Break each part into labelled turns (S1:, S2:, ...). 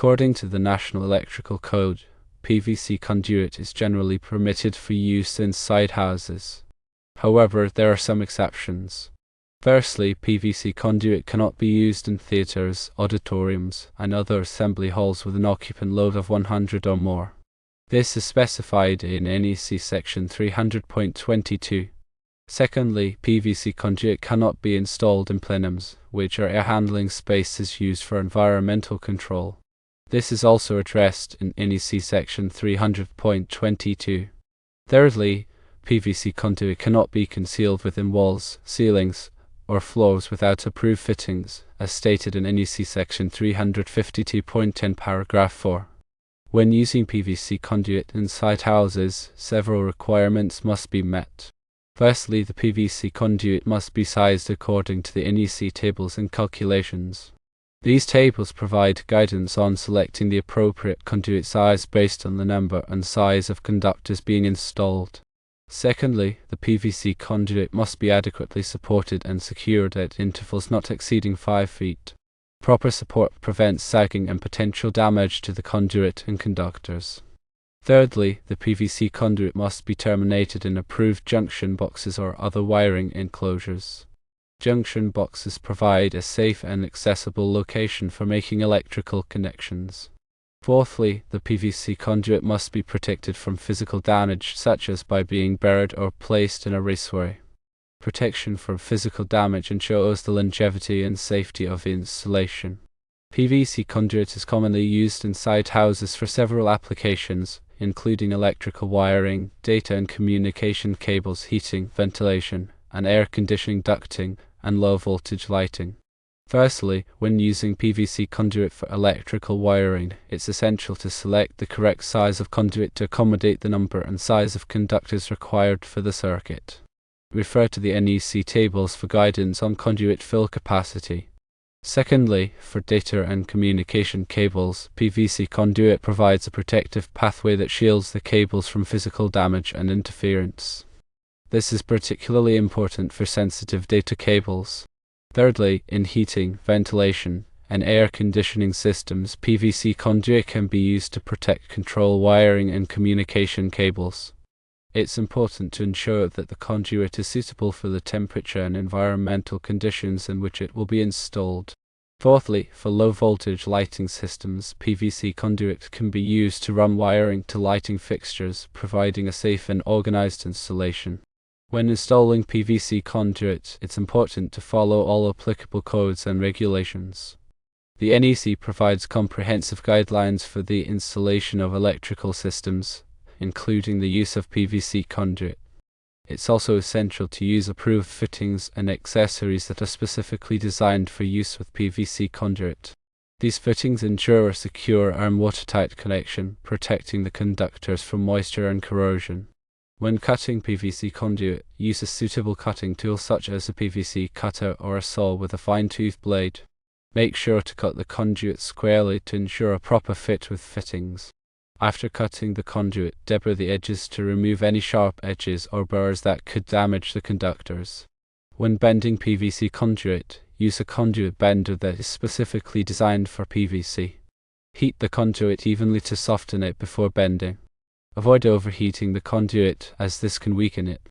S1: According to the National Electrical Code, PVC conduit is generally permitted for use inside houses. However, there are some exceptions. Firstly, PVC conduit cannot be used in theatres, auditoriums, and other assembly halls with an occupant load of 100 or more. This is specified in NEC section 300.22. Secondly, PVC conduit cannot be installed in plenums, which are air handling spaces used for environmental control. This is also addressed in NEC section 300.22. Thirdly, PVC conduit cannot be concealed within walls, ceilings, or floors without approved fittings, as stated in NEC section 352.10 paragraph 4. When using PVC conduit inside houses, several requirements must be met. Firstly, the PVC conduit must be sized according to the NEC tables and calculations. These tables provide guidance on selecting the appropriate conduit size based on the number and size of conductors being installed. Secondly, the PVC conduit must be adequately supported and secured at intervals not exceeding 5 feet. Proper support prevents sagging and potential damage to the conduit and conductors. Thirdly, the PVC conduit must be terminated in approved junction boxes or other wiring enclosures. Junction boxes provide a safe and accessible location for making electrical connections. Fourthly, the PVC conduit must be protected from physical damage, such as by being buried or placed in a raceway. Protection from physical damage ensures the longevity and safety of the installation. PVC conduit is commonly used inside houses for several applications, including electrical wiring, data and communication cables, heating, ventilation, and air conditioning ducting, and low-voltage lighting. Firstly, when using PVC conduit for electrical wiring, it's essential to select the correct size of conduit to accommodate the number and size of conductors required for the circuit. Refer to the NEC tables for guidance on conduit fill capacity. Secondly, for data and communication cables, PVC conduit provides a protective pathway that shields the cables from physical damage and interference. This is particularly important for sensitive data cables. Thirdly, in heating, ventilation, and air conditioning systems, PVC conduit can be used to protect control wiring and communication cables. It's important to ensure that the conduit is suitable for the temperature and environmental conditions in which it will be installed. Fourthly, for low-voltage lighting systems, PVC conduit can be used to run wiring to lighting fixtures, providing a safe and organized installation. When installing PVC conduit, it's important to follow all applicable codes and regulations. The NEC provides comprehensive guidelines for the installation of electrical systems, including the use of PVC conduit. It's also essential to use approved fittings and accessories that are specifically designed for use with PVC conduit. These fittings ensure a secure and watertight connection, protecting the conductors from moisture and corrosion. When cutting PVC conduit, use a suitable cutting tool such as a PVC cutter or a saw with a fine-tooth blade. Make sure to cut the conduit squarely to ensure a proper fit with fittings. After cutting the conduit, deburr the edges to remove any sharp edges or burrs that could damage the conductors. When bending PVC conduit, use a conduit bender that is specifically designed for PVC. Heat the conduit evenly to soften it before bending. Avoid overheating the conduit, as this can weaken it.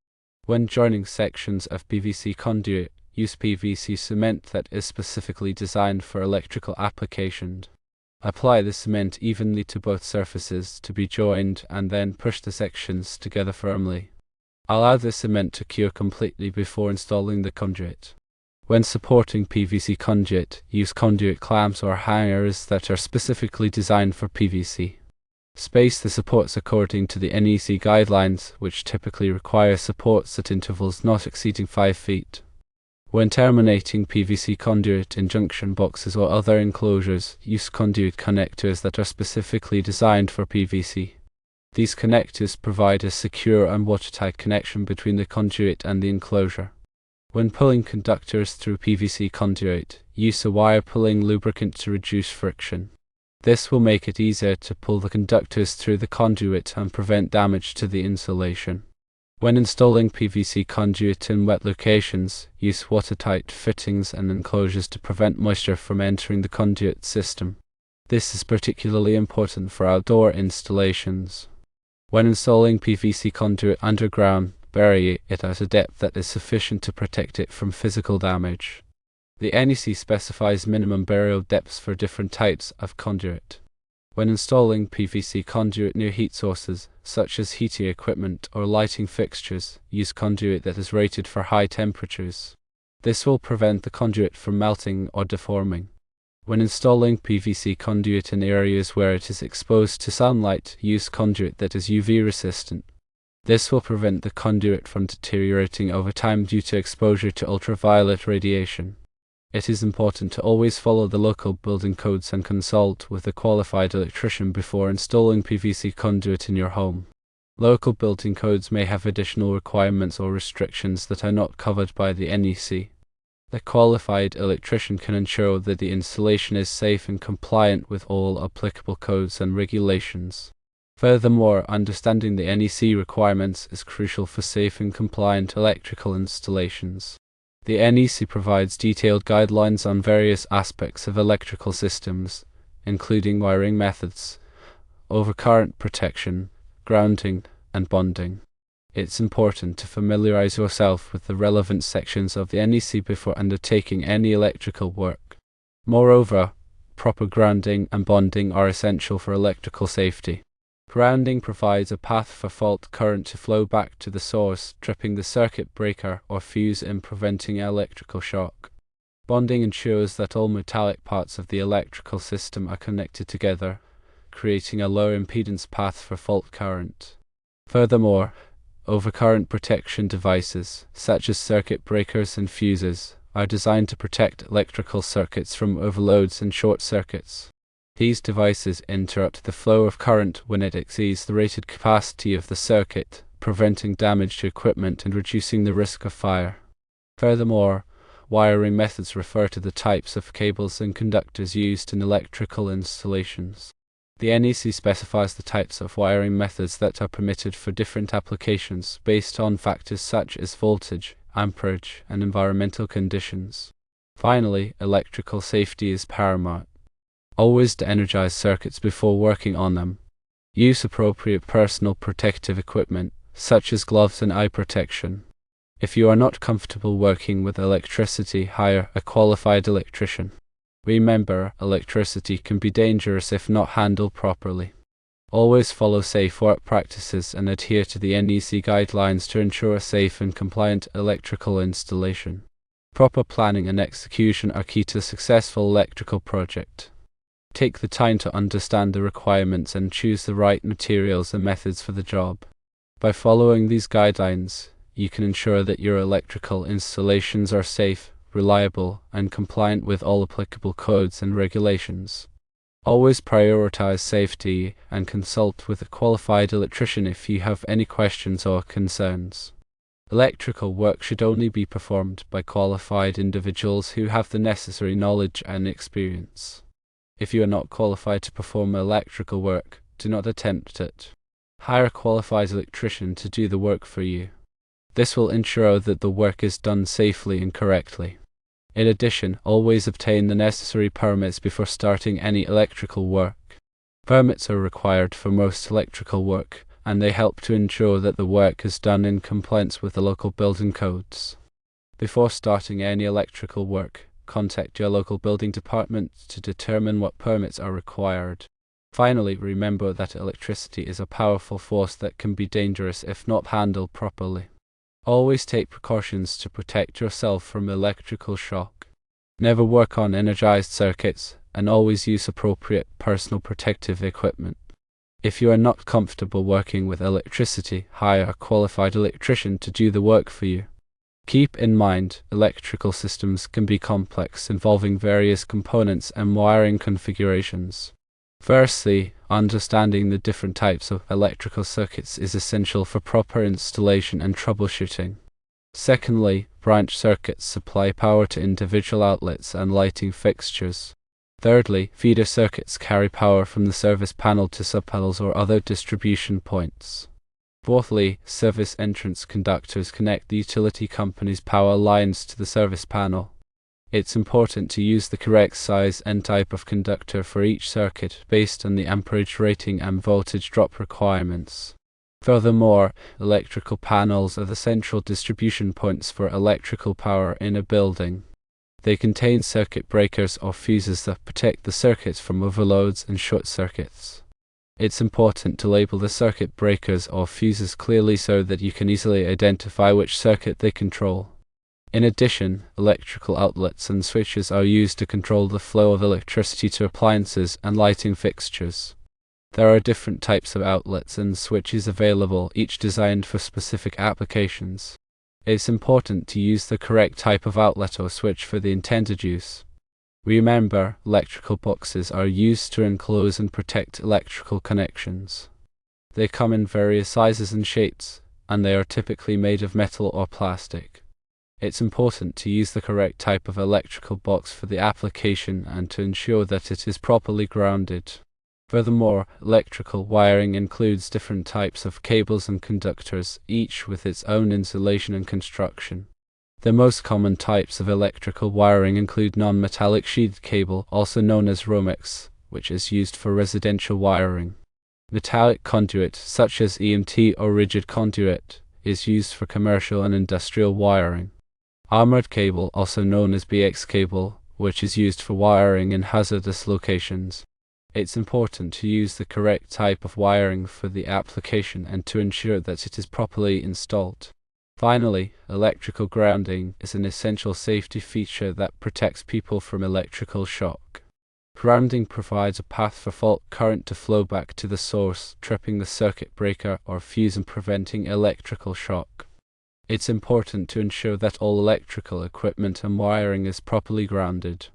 S1: When joining sections of PVC conduit, use PVC cement that is specifically designed for electrical applications. Apply the cement evenly to both surfaces to be joined and then push the sections together firmly. Allow the cement to cure completely before installing the conduit. When supporting PVC conduit, use conduit clamps or hangers that are specifically designed for PVC. Space the supports according to the NEC guidelines, which typically require supports at intervals not exceeding 5 feet. When terminating PVC conduit in junction boxes or other enclosures, use conduit connectors that are specifically designed for PVC. These connectors provide a secure and watertight connection between the conduit and the enclosure. When pulling conductors through PVC conduit, use a wire pulling lubricant to reduce friction. This will make it easier to pull the conductors through the conduit and prevent damage to the insulation. When installing PVC conduit in wet locations, use watertight fittings and enclosures to prevent moisture from entering the conduit system. This is particularly important for outdoor installations. When installing PVC conduit underground, bury it at a depth that is sufficient to protect it from physical damage. The NEC specifies minimum burial depths for different types of conduit. When installing PVC conduit near heat sources, such as heating equipment or lighting fixtures, use conduit that is rated for high temperatures. This will prevent the conduit from melting or deforming. When installing PVC conduit in areas where it is exposed to sunlight, use conduit that is UV resistant. This will prevent the conduit from deteriorating over time due to exposure to ultraviolet radiation. It is important to always follow the local building codes and consult with a qualified electrician before installing PVC conduit in your home. Local building codes may have additional requirements or restrictions that are not covered by the NEC. The qualified electrician can ensure that the installation is safe and compliant with all applicable codes and regulations. Furthermore, understanding the NEC requirements is crucial for safe and compliant electrical installations. The NEC provides detailed guidelines on various aspects of electrical systems, including wiring methods, overcurrent protection, grounding, and bonding. It's important to familiarize yourself with the relevant sections of the NEC before undertaking any electrical work. Moreover, proper grounding and bonding are essential for electrical safety. Grounding provides a path for fault current to flow back to the source, tripping the circuit breaker or fuse and preventing electrical shock. Bonding ensures that all metallic parts of the electrical system are connected together, creating a low impedance path for fault current. Furthermore, overcurrent protection devices, such as circuit breakers and fuses, are designed to protect electrical circuits from overloads and short circuits. These devices interrupt the flow of current when it exceeds the rated capacity of the circuit, preventing damage to equipment and reducing the risk of fire. Furthermore, wiring methods refer to the types of cables and conductors used in electrical installations. The NEC specifies the types of wiring methods that are permitted for different applications based on factors such as voltage, amperage, and environmental conditions. Finally, electrical safety is paramount. Always de-energize circuits before working on them. Use appropriate personal protective equipment, such as gloves and eye protection. If you are not comfortable working with electricity, hire a qualified electrician. Remember, electricity can be dangerous if not handled properly. Always follow safe work practices and adhere to the NEC guidelines to ensure a safe and compliant electrical installation. Proper planning and execution are key to a successful electrical project. Take the time to understand the requirements and choose the right materials and methods for the job. By following these guidelines, you can ensure that your electrical installations are safe, reliable, and compliant with all applicable codes and regulations. Always prioritize safety and consult with a qualified electrician if you have any questions or concerns. Electrical work should only be performed by qualified individuals who have the necessary knowledge and experience. If you are not qualified to perform electrical work, do not attempt it. Hire a qualified electrician to do the work for you. This will ensure that the work is done safely and correctly. In addition, always obtain the necessary permits before starting any electrical work. Permits are required for most electrical work, and they help to ensure that the work is done in compliance with the local building codes. Before starting any electrical work, contact your local building department to determine what permits are required. Finally, remember that electricity is a powerful force that can be dangerous if not handled properly. Always take precautions to protect yourself from electrical shock. Never work on energized circuits, and always use appropriate personal protective equipment. If you are not comfortable working with electricity, hire a qualified electrician to do the work for you. Keep in mind, electrical systems can be complex, involving various components and wiring configurations. Firstly, understanding the different types of electrical circuits is essential for proper installation and troubleshooting. Secondly, branch circuits supply power to individual outlets and lighting fixtures. Thirdly, feeder circuits carry power from the service panel to subpanels or other distribution points. Fourthly, service entrance conductors connect the utility company's power lines to the service panel. It's important to use the correct size and type of conductor for each circuit based on the amperage rating and voltage drop requirements. Furthermore, electrical panels are the central distribution points for electrical power in a building. They contain circuit breakers or fuses that protect the circuits from overloads and short circuits. It's important to label the circuit breakers or fuses clearly so that you can easily identify which circuit they control. In addition, electrical outlets and switches are used to control the flow of electricity to appliances and lighting fixtures. There are different types of outlets and switches available, each designed for specific applications. It's important to use the correct type of outlet or switch for the intended use. Remember, electrical boxes are used to enclose and protect electrical connections. They come in various sizes and shapes, and they are typically made of metal or plastic. It's important to use the correct type of electrical box for the application and to ensure that it is properly grounded. Furthermore, electrical wiring includes different types of cables and conductors, each with its own insulation and construction. The most common types of electrical wiring include non-metallic sheathed cable, also known as Romex, which is used for residential wiring. Metallic conduit, such as EMT or rigid conduit, is used for commercial and industrial wiring. Armored cable, also known as BX cable, which is used for wiring in hazardous locations. It's important to use the correct type of wiring for the application and to ensure that it is properly installed. Finally, electrical grounding is an essential safety feature that protects people from electrical shock. Grounding provides a path for fault current to flow back to the source, tripping the circuit breaker or fuse and preventing electrical shock. It's important to ensure that all electrical equipment and wiring is properly grounded.